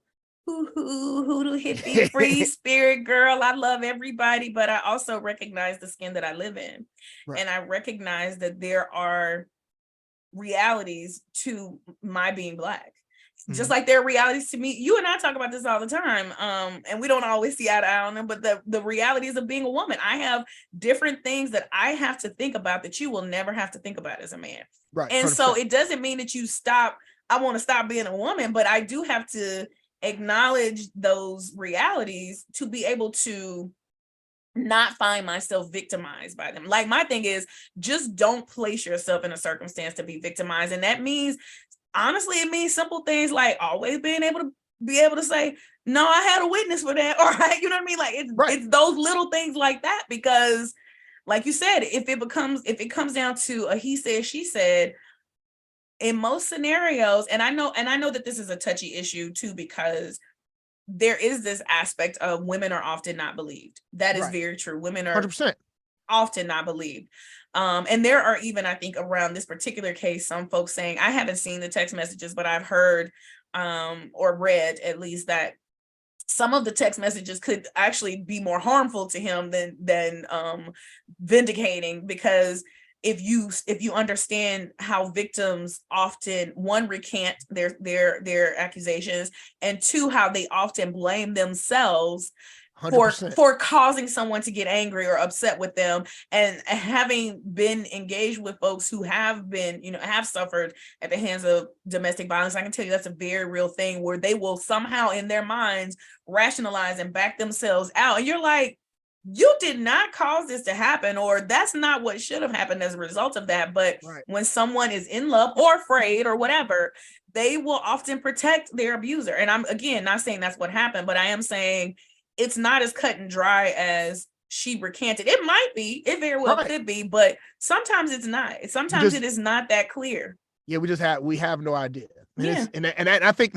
hoodoo hippie free spirit girl. I love everybody, but I also recognize the skin that I live in. Right. And I recognize that there are realities to my being Black. Just like there are realities to me. You and I talk about this all the time. And we don't always see eye to eye on them, but the realities of being a woman. I have different things that I have to think about that you will never have to think about as a man. Right. And 100%. So it doesn't mean that you stop. I want to stop being a woman, but I do have to acknowledge those realities to be able to not find myself victimized by them. Like, my thing is, just don't place yourself in a circumstance to be victimized. And that means, honestly, it means simple things like always being able to say, no, I had a witness for that. All right. You know what I mean? Like, it's those little things like that, because like you said, if it comes down to a he said, she said, in most scenarios, and I know that this is a touchy issue too, because there is this aspect of women are often not believed. That is very true. Women are 100%. often not believed. And there are even, I think, around this particular case, some folks saying, I haven't seen the text messages, but I've heard or read at least that some of the text messages could actually be more harmful to him than vindicating, because if you understand how victims often, one, recant their accusations, and two, how they often blame themselves 100%. for causing someone to get angry or upset with them. And having been engaged with folks who have been, have suffered at the hands of domestic violence, I can tell you that's a very real thing, where they will somehow in their minds rationalize and back themselves out. And you're like, you did not cause this to happen, or that's not what should have happened as a result of that. But when someone is in love or afraid or whatever, they will often protect their abuser. And I'm, again, not saying that's what happened, but I am saying it's not as cut and dry as she recanted. It might be, it very well could be, but sometimes it's not. Sometimes it is not that clear. Yeah, we have no idea. And I think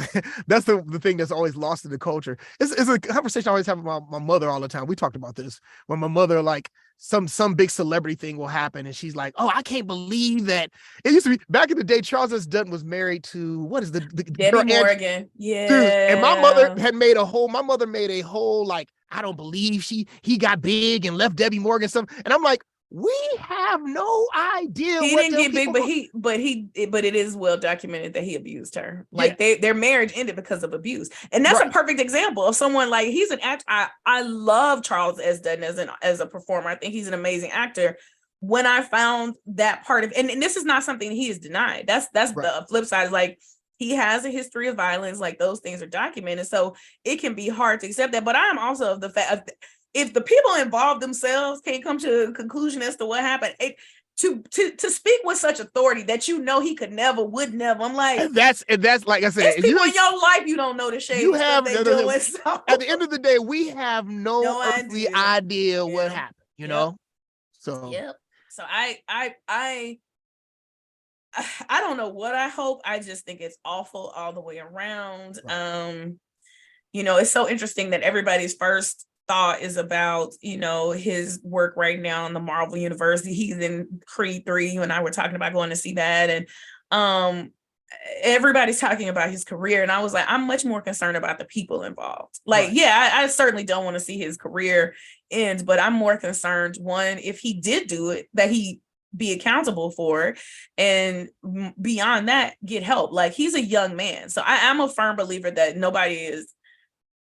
that's the thing that's always lost in the culture. It's a conversation I always have with my mother all the time. We talked about this when my mother, like, some big celebrity thing will happen, and she's like, "Oh, I can't believe that." It used to be back in the day. Charles S. Dutton was married to what is the Debbie Morgan? Yeah, dude. And my mother made a whole like, I don't believe he got big and left Debbie Morgan some. And I'm like, we have no idea. He didn't get big, but it is well documented that he abused her. Like their marriage ended because of abuse, and that's a perfect example of someone, like, he's an actor. I love Charles S. Dutton as a performer. I think he's an amazing actor. When I found that part of, and this is not something he has denied. That's the flip side. Is like, he has a history of violence. Like, those things are documented, so it can be hard to accept that. But I am also of the fact of, if the people involved themselves can't come to a conclusion as to what happened, to speak with such authority that he could never, would never. I'm like, and that's like I said, it's people in your life you don't know the shade you have. Doing, so. At the end of the day, we have no earthly idea what happened. You know, so So I don't know what I hope. I just think it's awful all the way around. It's so interesting that everybody's first thought is about, his work right now in the Marvel universe. He's in Creed 3. You and I were talking about going to see that, and everybody's talking about his career, and I was like, I'm much more concerned about the people involved. Like, I certainly don't want to see his career end, but I'm more concerned, one, if he did do it, that he be accountable for it, and beyond that, get help. Like, he's a young man, so I'm a firm believer that nobody is.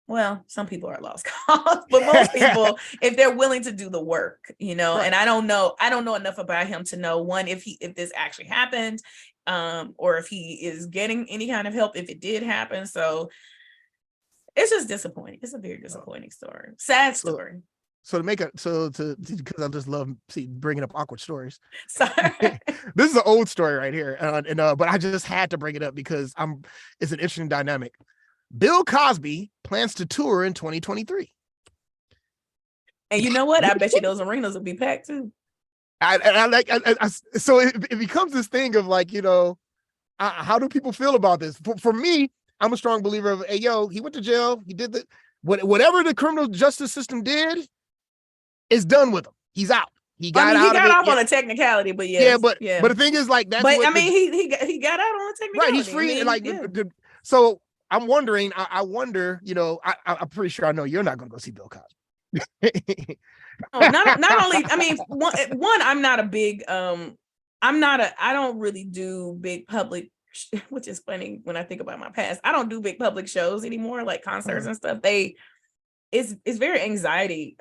Well, some people are lost cause, but most people, if they're willing to do the work, and I don't know enough about him to know, one, if this actually happened, or if he is getting any kind of help if it did happen. So it's just disappointing. It's a very disappointing story. Sad story. So because I just love bringing up awkward stories. Sorry. This is an old story right here, but I just had to bring it up because it's an interesting dynamic. Bill Cosby plans to tour in 2023. And you know what? I bet you those arenas will be packed too. So it becomes this thing of like, how do people feel about this? For me, I'm a strong believer of, hey, he went to jail. He did whatever the criminal justice system did is done with him. He's out. He got off on a technicality, but but the thing is, like, that's. But he got out on a technicality. Right, he's free. So I'm wondering. I wonder. I'm pretty sure I know you're not going to go see Bill Cosby. Not only. I mean, one. I'm not a big. I don't really do big public, which is funny when I think about my past. I don't do big public shows anymore, like concerts and stuff. It's very anxiety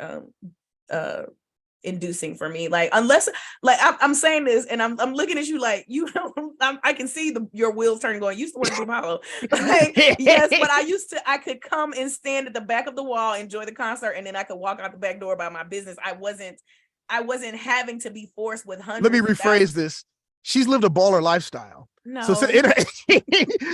inducing for me. Like, unless, like, I'm saying this and I'm looking at you like, I can see your wheels turning going, you used to work for Apollo. Like, yes, but I could come and stand at the back of the wall, enjoy the concert, and then I could walk out the back door about my business. I wasn't having to be forced with hundreds. Let me rephrase this. She's lived a baller lifestyle. So, No.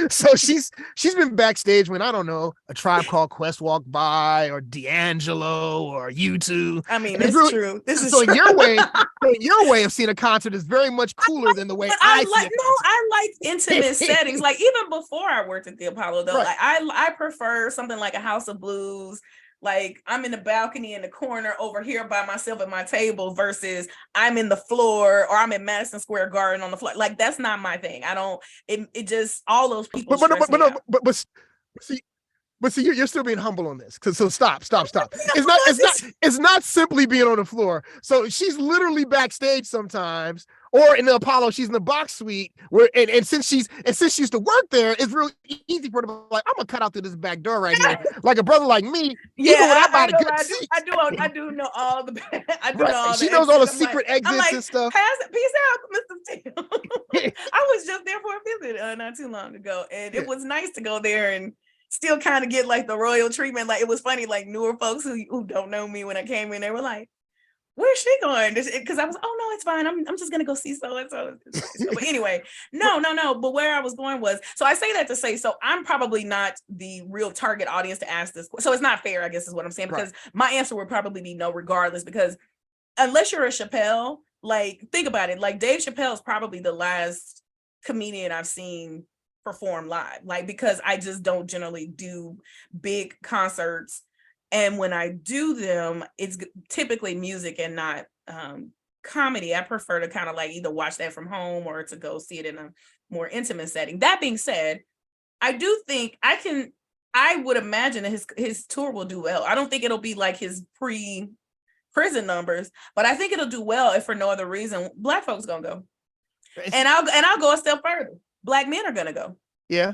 so she's been backstage when, I don't know, a Tribe Called Quest walked by, or D'Angelo, or U2. I mean, And it's that's really, true. This is so true. in your way of seeing a concert is very much cooler than the way But I see a concert. I like intimate settings. Like even before I worked at the Apollo, though, Right. like I prefer something like a House of Blues. Like I'm in the balcony in the corner over here by myself at my table versus I'm in the floor or I'm in Madison Square Garden on the floor. Like that's not my thing. I don't. It just all those people stress me out. See, but see, you're still being humble on this. So stop. It's not simply being on the floor. So she's literally backstage sometimes, or in the Apollo, she's in the box suite where, and since she used to work there, it's real easy for her to be like, I'm gonna cut out through this back door right here. Like a brother like me, Yeah, even when I buy the good seats. I do know all the I do right. know all she the knows all the exits. secret exits and stuff. Peace out, Mr. Tim. I was just there for a visit not too long ago, and it was nice to go there and still kind of get like the royal treatment. Like it was funny, like newer folks who don't know me when I came in, they were like, where's she going? Because I was, oh no, it's fine. I'm just gonna go see so and so. But anyway, no. But where I was going was, so I say that to say, so I'm probably not the real target audience to ask this. So it's not fair, I guess is what I'm saying, because my answer would probably be no, regardless, because unless you're a Chappelle, like think about it, like Dave Chappelle is probably the last comedian I've seen perform live, like because I just don't generally do big concerts, and when I do them it's typically music and not comedy. I prefer to kind of like either watch that from home or to go see it in a more intimate setting. That being said, I do think I would imagine that his tour will do well. I don't think it'll be like his prison numbers, but I think it'll do well if for no other reason Black folks gonna go. And I'll go a step further. Black men are gonna go. Yeah.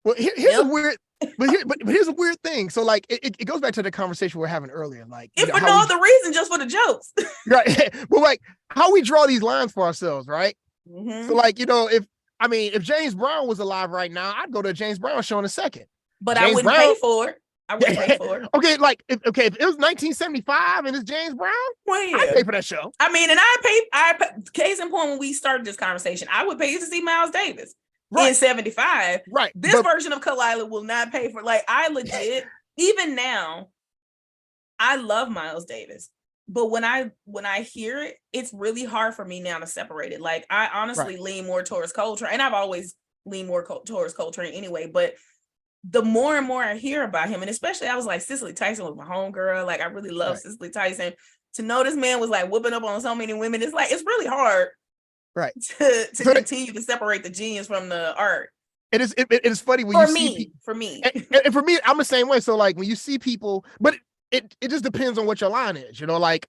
Well, here's a weird, but here's a weird thing. So like it goes back to the conversation we were having earlier. Like if for no other reason, just for the jokes. Right. But like how we draw these lines for ourselves, right? Mm-hmm. So like, if James Brown was alive right now, I'd go to a James Brown show in a second. But James I wouldn't pay for it. I wouldn't pay for it. Okay, like if it was 1975 and it's James Brown, I'd pay for that show. I mean, and I pay, case in point, when we started this conversation, I would pay to see Miles Davis in 75. Right. This version of Khalilah will not pay for, like, I legit, even now, I love Miles Davis. But when I hear it, it's really hard for me now to separate it. Like I honestly lean more towards Coltrane, and I've always leaned more towards Coltrane anyway, but the more and more I hear about him, and especially I was like, Cicely Tyson was my homegirl. Like I really love Cicely Tyson. To know this man was like whooping up on so many women, it's like it's really hard, to continue to separate the genius from the art. It is funny when for me, and for me, I'm the same way. So like when you see people, but it just depends on what your line is, like.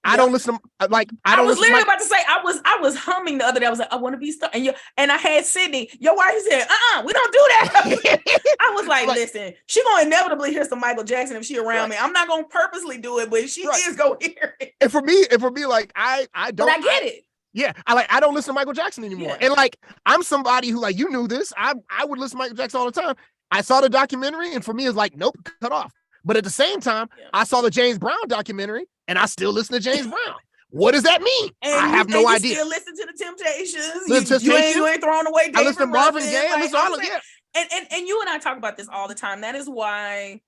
I don't listen to, like I was literally about to say I was humming the other day. I was like, I want to be stuck, and I had Sydney, your wife, said, we don't do that. I was like, listen, she gonna inevitably hear some Michael Jackson if she around me. I'm not gonna purposely do it, but she is gonna hear it. And for me, like I don't. But I get it. Yeah, I don't listen to Michael Jackson anymore. And like I'm somebody who, like, you knew this. I would listen to Michael Jackson all the time. I saw the documentary, and for me, it's like, nope, cut off. But at the same time, I saw the James Brown documentary, and I still listen to James Brown. What does that mean? And I have no idea. You still listen to the Temptations. You ain't throwing away David. I listen to Marvin Gaye. Like, and you and I talk about this all the time. That is why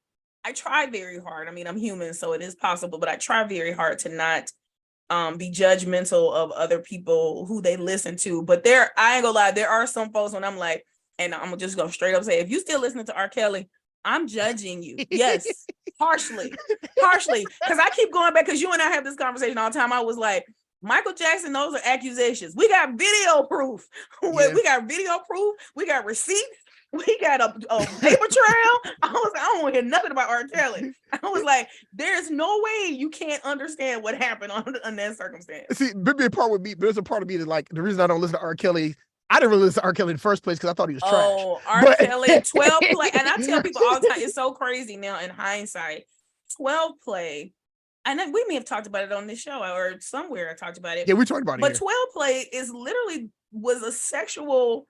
I try very hard. I mean, I'm human, so it is possible, but I try very hard to not be judgmental of other people who they listen to. But I ain't gonna lie, there are some folks when I'm like, and I'm just gonna straight up say, if you still listening to R. Kelly, I'm judging you. Yes, harshly. Because I keep going back, because you and I have this conversation all the time. I was like, Michael Jackson, those are accusations. We got video proof. We got video proof. We got receipts. We got a paper trail. I was like, I don't want to hear nothing about R. Kelly. I was like, there's no way you can't understand what happened on that circumstance. See, maybe a part with me, but there's a part of me that, like, the reason I don't listen to R. Kelly, I didn't really listen to R. Kelly in the first place because I thought he was trash. Oh, R. Kelly, 12 play. And I tell people all the time, it's so crazy now in hindsight. 12 play. And we may have talked about it on this show or somewhere I talked about it. Yeah, we talked about it. But 12 play was a sexual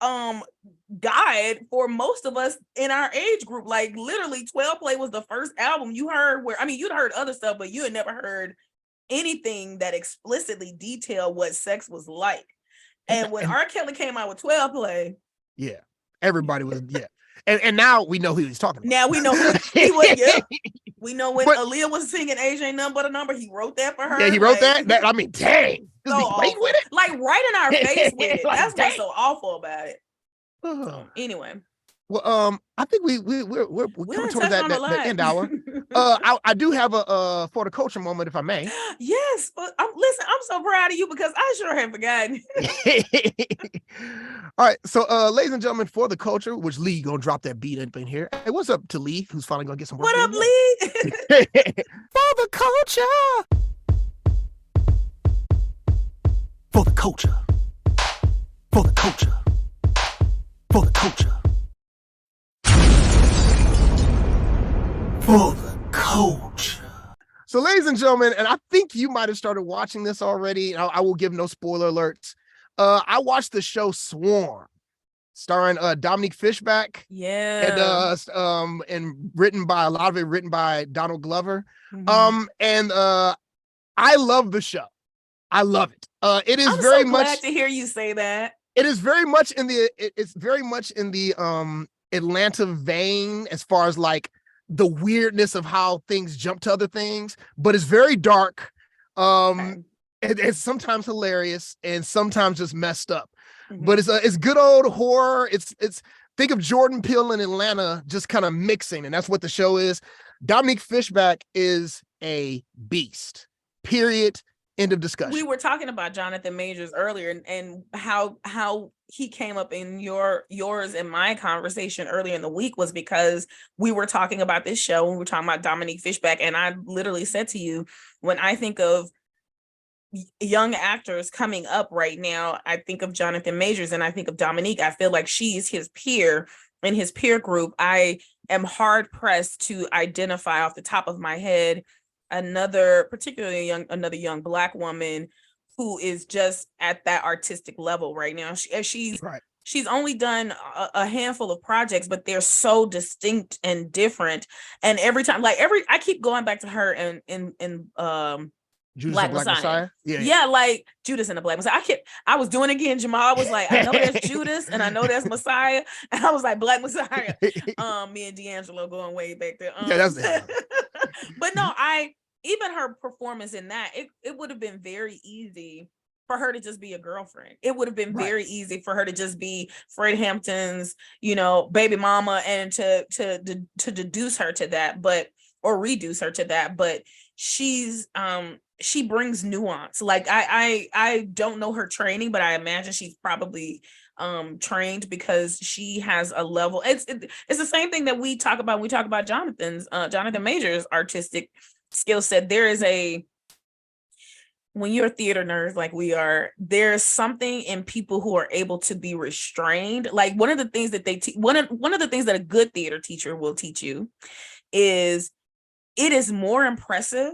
guide for most of us in our age group. Like literally 12 play was the first album you heard you'd heard other stuff, but you had never heard anything that explicitly detailed what sex was like. And when R. Kelly came out with 12 Play, yeah, everybody was and now we know who he's talking about. Now we know who he was. Yeah. We know when Aaliyah was singing "Age Ain't Nothing But a Number," he wrote that for her. Yeah, he wrote that. I mean, dang, so he played with it, like right in our face with it. Like, that's dang. what's so awful about it. So, anyway, well, I think we're coming towards that end hour. I do have a for the culture moment, if I may. Yes, but listen, I'm so proud of you because I sure have forgotten. All right, so ladies and gentlemen, for the culture, which Lee gonna drop that beat in here. Hey, what's up to Lee, who's finally gonna get some work? What up, Lee? For the culture. For the culture. For the culture. For the culture. For the culture. So, ladies and gentlemen, and I think you might have started watching this already. I will give no spoiler alerts. I watched the show Swarm, starring Dominique Fishback. Yeah. And written by Donald Glover. And I love the show. I love it. It is very much glad to hear you say that. It is very much in the it's very much in the Atlanta vein as far as like the weirdness of how things jump to other things, but it's very dark. It's sometimes hilarious and sometimes just messed up. But it's good old horror. It's think of Jordan Peele in Atlanta just kind of mixing, and that's what the show is. Dominique Fishback is a beast. Period. End of discussion. We were talking about Jonathan Majors earlier and how he came up in yours and my conversation earlier in the week was because we were talking about this show and we were talking about Dominique Fishback, and I literally said to you, when I think of young actors coming up right now, I think of Jonathan Majors and I think of Dominique. I feel like she's his peer in his peer group. I am hard pressed to identify off the top of my head another young Black woman who is just at that artistic level right now. She's only done a handful of projects, but they're so distinct and different. And every time, I keep going back to her in Judas Black Messiah. Yeah, like Judas and the Black Messiah. I was doing it again, Jamal. I was like, I know there's Judas and I know there's Messiah. And I was like, Black Messiah. Me and D'Angelo going way back there. But no, even her performance in that, it would have been very easy for her to just be a girlfriend. It would have been very easy for her to just be Fred Hampton's, baby mama, and to deduce her to that, or reduce her to that. But she brings nuance. Like I don't know her training, but I imagine she's probably trained because she has a level. It's the same thing that we talk about when we talk about Jonathan Majors' artistic skill set. There is when you're a theater nerd like we are, there's something in people who are able to be restrained. Like one of the things that one of the things that a good theater teacher will teach you is it is more impressive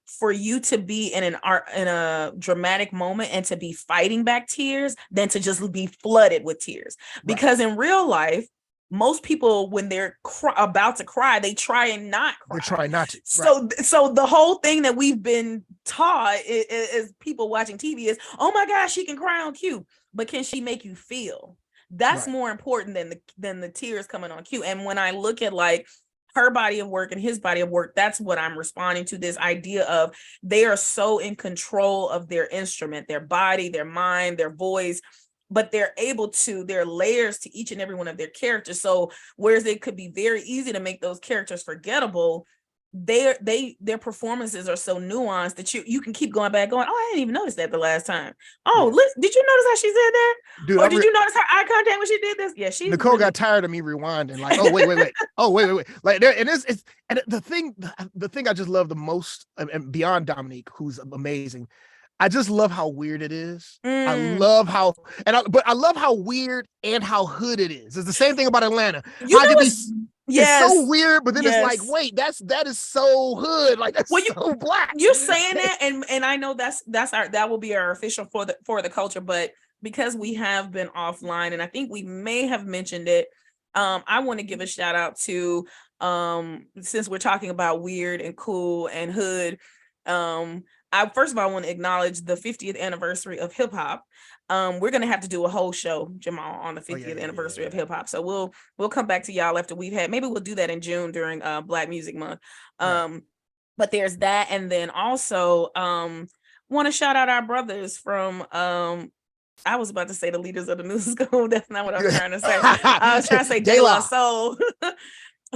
for you to be in a dramatic moment and to be fighting back tears than to just be flooded with tears. Because in real life, most people, when they're about to cry, they try not cry. They try not to. So the whole thing that we've been taught is people watching TV is, oh my gosh, she can cry on cue, but can she make you feel? That's more important than the tears coming on cue. And when I look at like her body of work and his body of work, that's what I'm responding to, this idea of they are so in control of their instrument, their body, their mind, their voice, but there are layers to each and every one of their characters. So whereas it could be very easy to make those characters forgettable, their performances are so nuanced that you can keep going back going, oh, I didn't even notice that the last time. Oh, did you notice how she said that? Dude, or did you notice her eye contact when she did this? Yeah, Nicole got tired of me rewinding. Like, oh wait. Oh wait. Like there, and it's the thing I just love the most, and beyond Dominique, who's amazing. I just love how weird it is. I love how weird and how hood it is. It's the same thing about Atlanta. It's so weird, but then it's like, wait, that is so hood. Like that's so Black. You're saying that, and I know that will be our official for the culture. But because we have been offline, and I think we may have mentioned it, I want to give a shout out to since we're talking about weird and cool and hood. first of all, I want to acknowledge the 50th anniversary of hip hop. We're gonna have to do a whole show, Jamal, on the 50th anniversary of hip hop. So we'll come back to y'all after maybe we'll do that in June during Black Music Month. But there's that, and then also want to shout out our brothers from I was about to say the leaders of the new school. That's not what I was trying to say. I was trying to say De La Soul,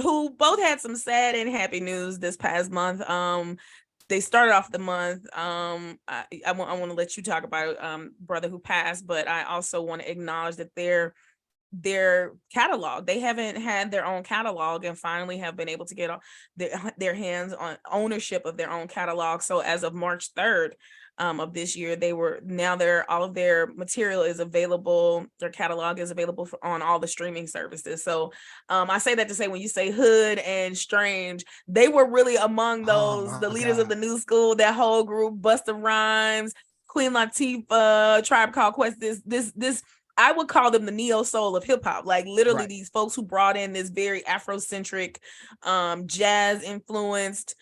who both had some sad and happy news this past month. They started off the month. I want to let you talk about brother who passed, but I also want to acknowledge that their catalog, they haven't had their own catalog and finally have been able to get their hands on ownership of their own catalog. So as of March 3rd of this year, all of their material is available. Their catalog is available on all the streaming services. So I say that to say, when you say Hood and Strange, they were really among those, the leaders of the new school, that whole group, Busta Rhymes, Queen Latifah, Tribe Called Quest, this I would call them the neo soul of hip hop. Like literally these folks who brought in this very Afrocentric, jazz influenced,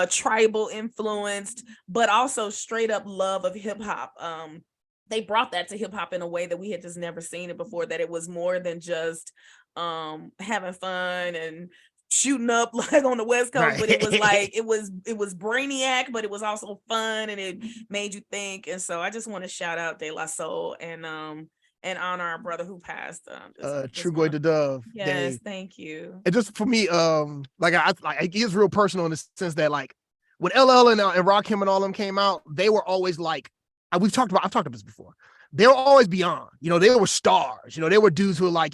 tribal influenced, but also straight up love of hip hop. They brought that to hip hop in a way that we had just never seen it before, that it was more than just having fun and shooting up like on the West Coast, but it was like it was brainiac, but it was also fun and it made you think. And so I just want to shout out De La Soul and honor our brother who passed. Trugoy the Dove. Yes, thank you. And just for me, like it is real personal in the sense that like when LL and Rakim and all them came out, they were always like, I've talked about this before. They were always beyond, they were stars, they were dudes who were like,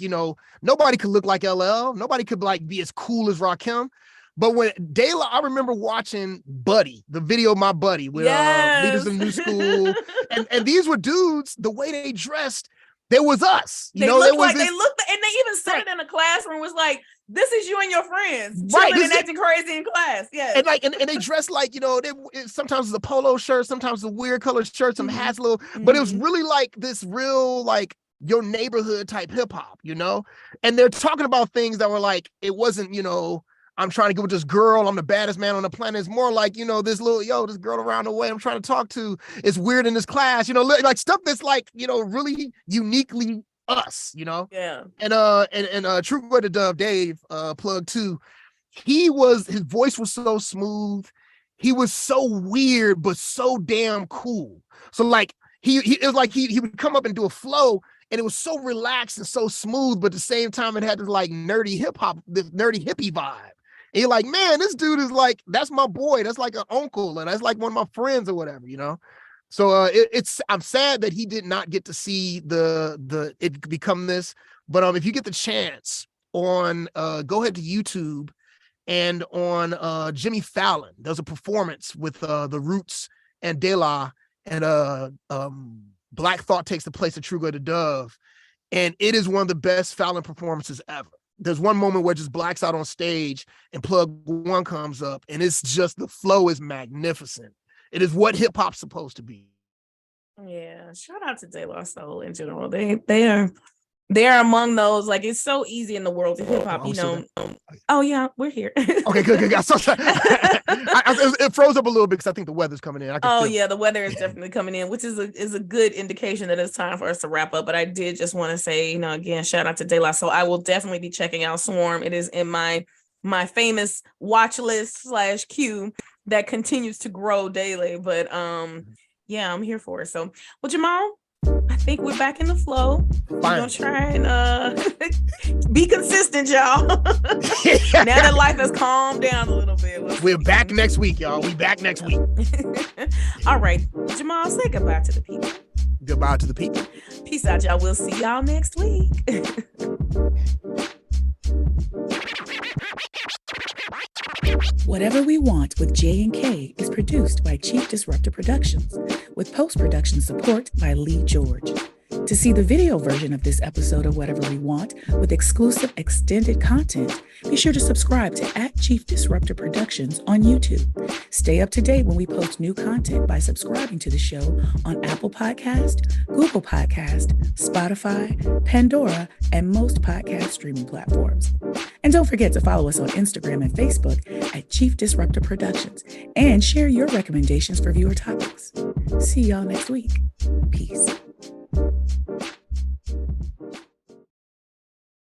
nobody could look like LL. Nobody could like be as cool as Rakim. But when De La, I remember watching Buddy, the video of My Buddy with Leaders of the New School. And these were dudes, the way they dressed, there was us. They looked and they even said it in a classroom, was like, this is you and your friends, chilling and acting crazy in class. Yeah. And they dressed like, sometimes it's a polo shirt, sometimes it's a weird colored shirt, some hats, but it was really like this real, like, your neighborhood type hip hop, and they're talking about things that were like, it wasn't, I'm trying to get with this girl, I'm the baddest man on the planet. It's more like, this this girl around the way I'm trying to talk to, it's weird in this class, like stuff that's like, really uniquely us, Yeah. And Trugoy the Dove, Dave, plug too. His voice was so smooth. He was so weird, but so damn cool. So like, it was like he would come up and do a flow, and it was so relaxed and so smooth, but at the same time, it had this like nerdy hip hop, this nerdy hippie vibe. And you're like, man, this dude is like, that's my boy. That's like an uncle, and that's like one of my friends or whatever, So I'm sad that he did not get to see it become this. But if you get the chance go ahead to YouTube, and on Jimmy Fallon, there's a performance with the Roots and De La, and Black Thought takes the place of Trugoy the Dove, and it is one of the best Fallon performances ever. There's one moment where just Black's out on stage and Plug One comes up, and it's just, the flow is magnificent. It is what hip hop's supposed to be. Yeah, shout out to De La Soul in general. They are among those, like, it's so easy in the world of hip hop, Oh yeah, we're here. Okay, good. I'm so sorry. It froze up a little bit because I think the weather's coming in. The weather is definitely coming in, which is a good indication that it's time for us to wrap up. But I did just want to say, again, shout out to De La Soul. I will definitely be checking out Swarm. It is in my famous watch list / queue that continues to grow daily. But yeah, I'm here for it. So, well, Jamal, I think we're back in the flow. We're gonna try and be consistent, y'all. Now that life has calmed down a little bit. We're back next week, y'all. We back next week. All right. Jamal, say goodbye to the people. Goodbye to the people. Peace out, y'all. We'll see y'all next week. Whatever We Want with J&K is produced by Chief Disruptor Productions, with post-production support by Lee George. To see the video version of this episode of Whatever We Want with exclusive extended content, be sure to subscribe to @Chief Disruptor Productions on YouTube. Stay up to date when we post new content by subscribing to the show on Apple Podcast, Google Podcast, Spotify, Pandora, and most podcast streaming platforms. And don't forget to follow us on Instagram and Facebook at Chief Disruptor Productions and share your recommendations for viewer topics. See y'all next week. Peace.